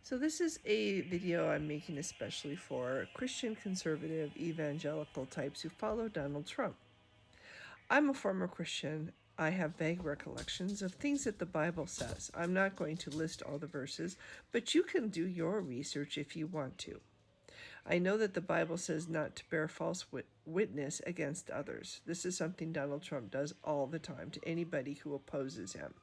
So this is a video I'm making especially for Christian conservative evangelical types who follow Donald Trump. I'm a former Christian. I have vague recollections of things that the Bible says. I'm not going to list all the verses, but you can do your research if you want to. I know that the Bible says not to bear false witness against others. This is something Donald Trump does all the time to anybody who opposes him.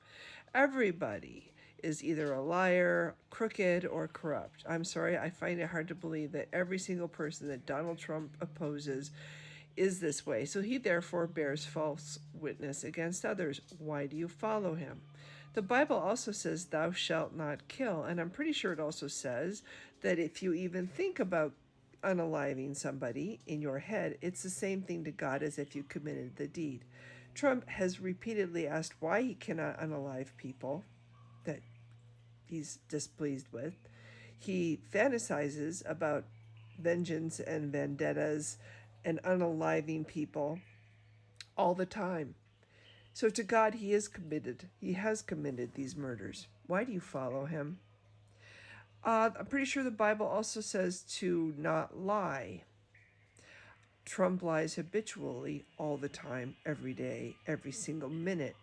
Everybody is either a liar, crooked, or corrupt. I'm sorry, I find it hard to believe that every single person that Donald Trump opposes is this way. So he therefore bears false witness against others. Why do you follow him? The Bible also says, thou shalt not kill. And I'm pretty sure it also says that if you even think about unaliving somebody in your head, it's the same thing to God as if you committed the deed. Trump has repeatedly asked why he cannot unalive people that he's displeased with. He fantasizes about vengeance and vendettas and unaliving people all the time. So to God, he has committed these murders. Why do you follow him? I'm pretty sure the Bible also says to not lie. Trump lies habitually all the time, every day, every single minute.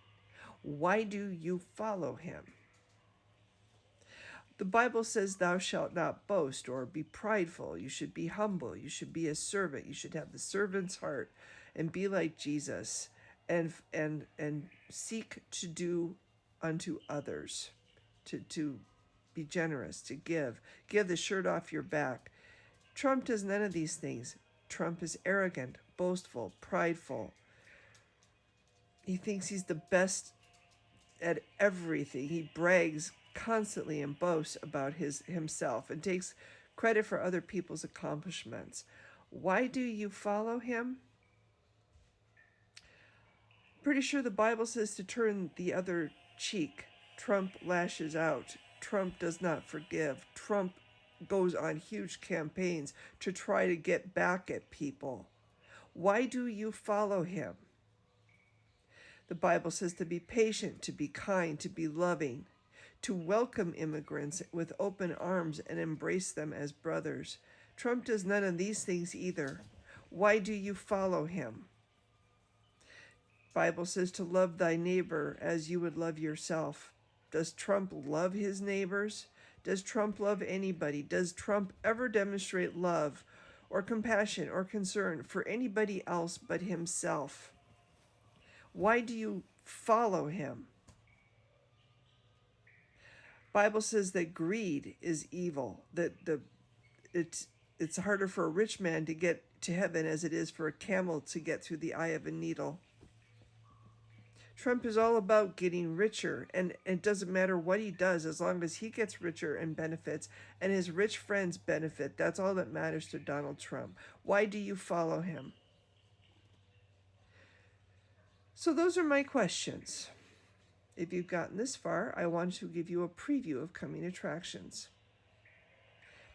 Why do you follow him? The Bible says thou shalt not boast or be prideful. You should be humble. You should be a servant. You should have the servant's heart and be like Jesus and seek to do unto others, to be generous, to give the shirt off your back. Trump does none of these things. Trump is arrogant, boastful, prideful. He thinks he's the best at everything. He brags constantly and boasts about himself and takes credit for other people's accomplishments. Why do you follow him? Pretty sure the Bible says to turn the other cheek. Trump lashes out. Trump does not forgive. Trump goes on huge campaigns to try to get back at people. Why do you follow him? The Bible says to be patient, to be kind, to be loving, to welcome immigrants with open arms and embrace them as brothers. Trump does none of these things either. Why do you follow him? The Bible says to love thy neighbor as you would love yourself. Does Trump love his neighbors? Does Trump love anybody? Does Trump ever demonstrate love or compassion or concern for anybody else but himself? Why do you follow him? Bible says that greed is evil, that it's harder for a rich man to get to heaven as it is for a camel to get through the eye of a needle. Trump is all about getting richer, and it doesn't matter what he does as long as he gets richer and benefits and his rich friends benefit. That's all that matters to Donald Trump. Why do you follow him? So those are my questions. If you've gotten this far, I want to give you a preview of coming attractions.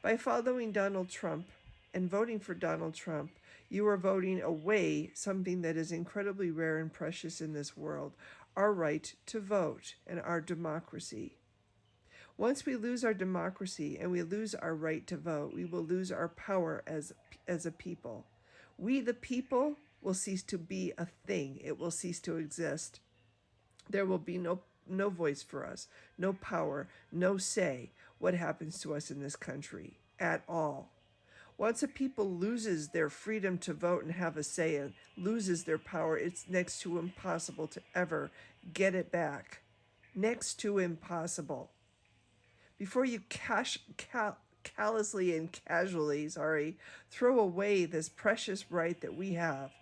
By following Donald Trump and voting for Donald Trump, you are voting away something that is incredibly rare and precious in this world, our right to vote and our democracy. Once we lose our democracy and we lose our right to vote, we will lose our power as a people. We, the people, will cease to be a thing. It will cease to exist. There will be no voice for us, no power, no say what happens to us in this country at all. Once a people loses their freedom to vote and have a say and loses their power, it's next to impossible to ever get it back. Next to impossible. Before you callously and casually, throw away this precious right that we have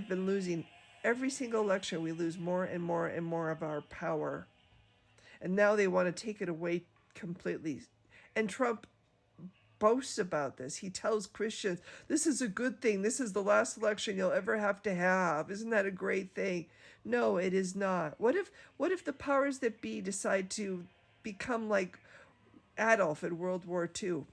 been losing. Every single election, we lose more and more and more of our power. And now they want to take it away completely. And Trump boasts about this. He tells Christians, this is a good thing. This is the last election you'll ever have to have. Isn't that a great thing? No, it is not. What if the powers that be decide to become like Adolf in World War II?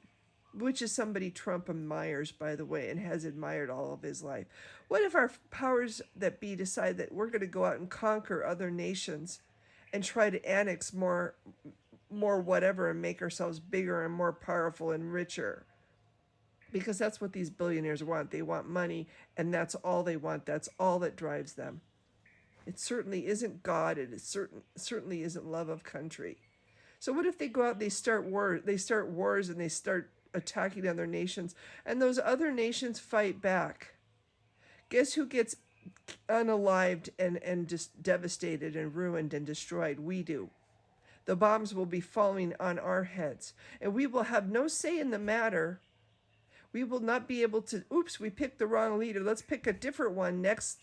Which is somebody Trump admires, by the way, and has admired all of his life. What if our powers that be decide that we're going to go out and conquer other nations and try to annex more more whatever and make ourselves bigger and more powerful and richer. Because that's what these billionaires want. They want money, and that's all they want. That's all that drives them. It certainly isn't God. It is certainly isn't love of country. So what if they go out, they start wars, and they start attacking other nations, and those other nations fight back? Guess who gets unalived and just devastated and ruined and destroyed? We do. The bombs will be falling on our heads, and we will have no say in the matter. We will not be able to, oops, we picked the wrong leader. Let's pick a different one next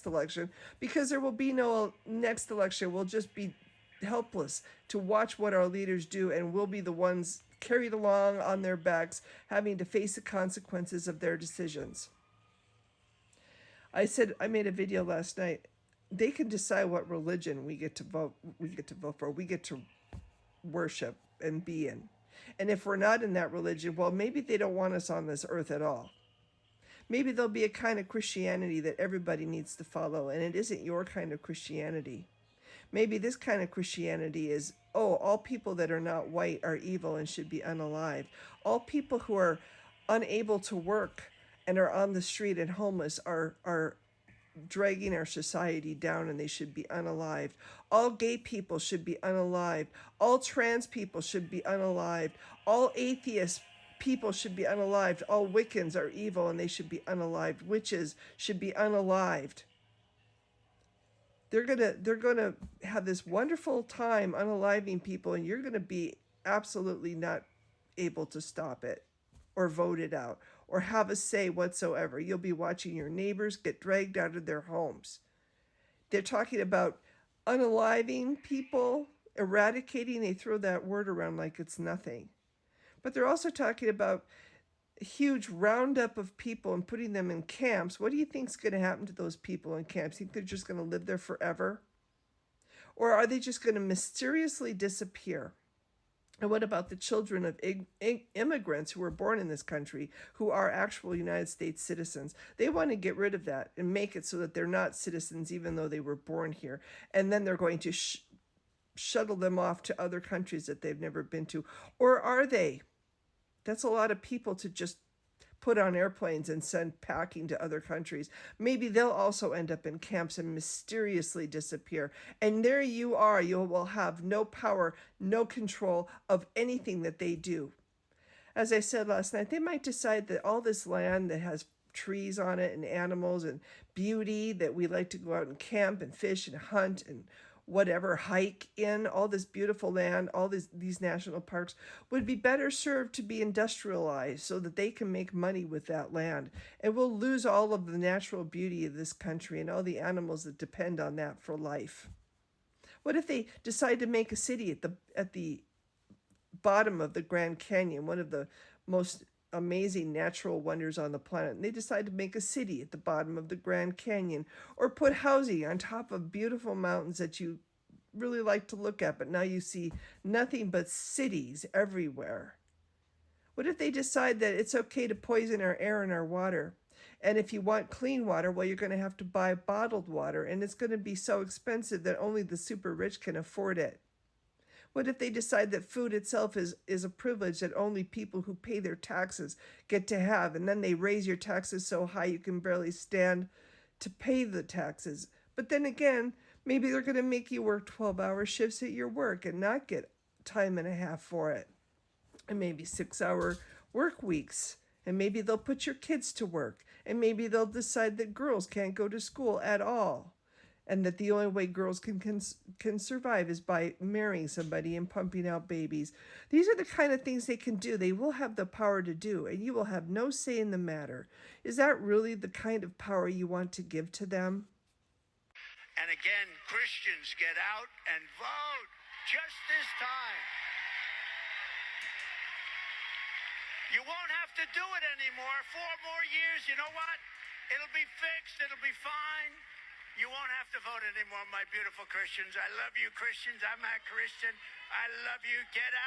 election, because there will be no next election. We'll just be helpless to watch what our leaders do, and we'll be the ones carried along on their backs, having to face the consequences of their decisions. I made a video last night. They can decide what religion we get to vote for. We get to worship and be in. And if we're not in that religion, well, maybe they don't want us on this earth at all. Maybe there'll be a kind of Christianity that everybody needs to follow, and it isn't your kind of Christianity. Maybe this kind of Christianity is, oh, all people that are not white are evil and should be unalived. All people who are unable to work and are on the street and homeless are dragging our society down, and they should be unalived. All gay people should be unalived. All trans people should be unalived. All atheist people should be unalived. All Wiccans are evil and they should be unalived. Witches should be unalived. They're gonna have this wonderful time unaliving people, and you're gonna be absolutely not able to stop it or vote it out or have a say whatsoever. You'll be watching your neighbors get dragged out of their homes. They're talking about unaliving people, eradicating. They throw that word around like it's nothing. But they're also talking about a huge roundup of people and putting them in camps. What do you think is going to happen to those people in camps? You think they're just going to live there forever? Or are they just going to mysteriously disappear? And what about the children of immigrants who were born in this country, who are actual United States citizens? They want to get rid of that and make it so that they're not citizens even though they were born here. And then they're going to shuttle them off to other countries that they've never been to. Or are they? That's a lot of people to just put on airplanes and send packing to other countries. Maybe they'll also end up in camps and mysteriously disappear. And there you are. You will have no power, no control of anything that they do. As I said last night, they might decide that all this land that has trees on it and animals and beauty that we like to go out and camp and fish and hunt and whatever, hike in, all this beautiful land, all these national parks would be better served to be industrialized so that they can make money with that land. And we'll lose all of the natural beauty of this country and all the animals that depend on that for life. What if they decide to make a city at the bottom of the Grand Canyon, one of the most amazing natural wonders on the planet, and they decide to make a city at the bottom of the Grand Canyon, or put housing on top of beautiful mountains that you really like to look at, but now you see nothing but cities everywhere? What if they decide that it's okay to poison our air and our water? And if you want clean water, well, you're going to have to buy bottled water, and it's going to be so expensive that only the super rich can afford it. What if they decide that food itself is a privilege that only people who pay their taxes get to have, and then they raise your taxes so high you can barely stand to pay the taxes? But then again, maybe they're going to make you work 12-hour shifts at your work and not get time and a half for it. And maybe 6-hour work weeks. And maybe they'll put your kids to work. And maybe they'll decide that girls can't go to school at all, and that the only way girls can survive is by marrying somebody and pumping out babies. These are the kind of things they can do. They will have the power to do, and you will have no say in the matter. Is that really the kind of power you want to give to them? And again, Christians, get out and vote just this time. You won't have to do it anymore. 4 more years, you know what? It'll be fixed. It'll be fine. You won't have to vote anymore, my beautiful Christians. I love you, Christians. I'm a Christian. I love you. Get out.